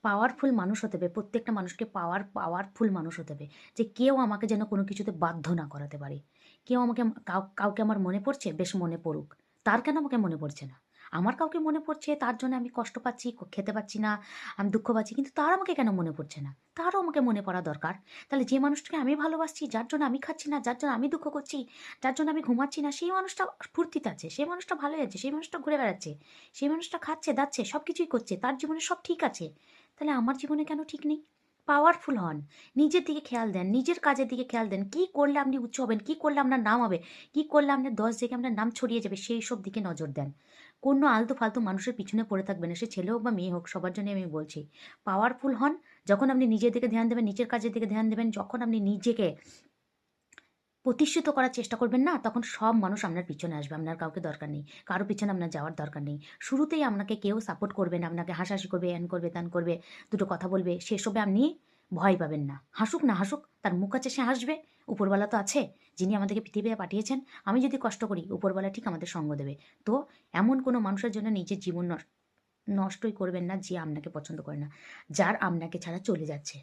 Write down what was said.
Powerful মানুষ হতে হবে, প্রত্যেকটা মানুষকে পাওয়ারফুল মানুষ হতে হবে, যে কেউ আমাকে যেন কোনো কিছুতে বাধ্য না করাতে পারে। কেউ আমাকে কাউকে আমার মনে পড়ছে, বেশ মনে পড়ুক। তার কেন আমাকে মনে পড়ছে না? আমার কাউকে মনে পড়ছে, তার জন্য আমি কষ্ট পাচ্ছি, খেতে পাচ্ছি না, আমি দুঃখ পাচ্ছি, কিন্তু তার আমাকে কেন মনে পড়ছে না? তারও আমাকে মনে পড়া দরকার। তাহলে যে মানুষটাকে আমি ভালোবাসছি, যার জন্য আমি খাচ্ছি না, যার জন্য আমি দুঃখ করছি, যার জন্য আমি ঘুমাচ্ছি না, সেই মানুষটা ফুর্তিতে আছে, সেই মানুষটা ভালোই আছে, সেই মানুষটা ঘুরে বেড়াচ্ছে, সেই মানুষটা খাচ্ছে দাচ্ছে সব কিছুই করছে, তার জীবনে সব ঠিক আছে। তাহলে আমার জীবনে কেন ঠিক নেই? পাওয়ারফুল হন, নিজের দিকে খেয়াল দেন, নিজের কাজের দিকে খেয়াল দেন। কি করলে আপনি উচ্চ হবেন, কি করলে আপনার নাম হবে, কি করলে আপনার 10 জায়গায় আপনার নাম ছড়িয়ে যাবে, সেই সব দিকে নজর দেন। কোনো আলতু ফালতু মানুষের পিছনে পড়ে থাকবেন না, সে ছেলে হোক বা মেয়ে হোক, সবার জন্য আমি বলছি। পাওয়ারফুল হন। যখন আপনি নিজের দিকে ধ্যান দেবেন, নিজের কাজের দিকে ধ্যান দেবেন, যখন আপনি নিজেকে প্রতিষ্ঠিত করার চেষ্টা করবেন না, তখন সব মানুষ আপনার পিছনে আসবে, আপনার কাউকে দরকার নেই, কারো পিছনে আপনার যাওয়ার দরকার নেই। শুরুতেই আপনাকে কেউ সাপোর্ট করবে না, আপনাকে হাসাহাসি করবে, এন করবে ত্যান করবে, দুটো কথা বলবে, সেসবে আপনি ভয় পাবেন না। হাসুক না হাসুক, তার মুখ আছে, সে হাসবে। উপরওয়ালা তো আছে, যিনি আমাদেরকে পৃথিবীতে পাঠিয়েছেন। আমি যদি কষ্ট করি, উপরওয়ালা ঠিক আমাদের সঙ্গ দেবে। তো এমন কোনো মানুষের জন্য নিজের জীবন নষ্টই করবেন না, যে আপনাকে পছন্দ করে না, যার আপনাকে ছাড়া চলে যাচ্ছে।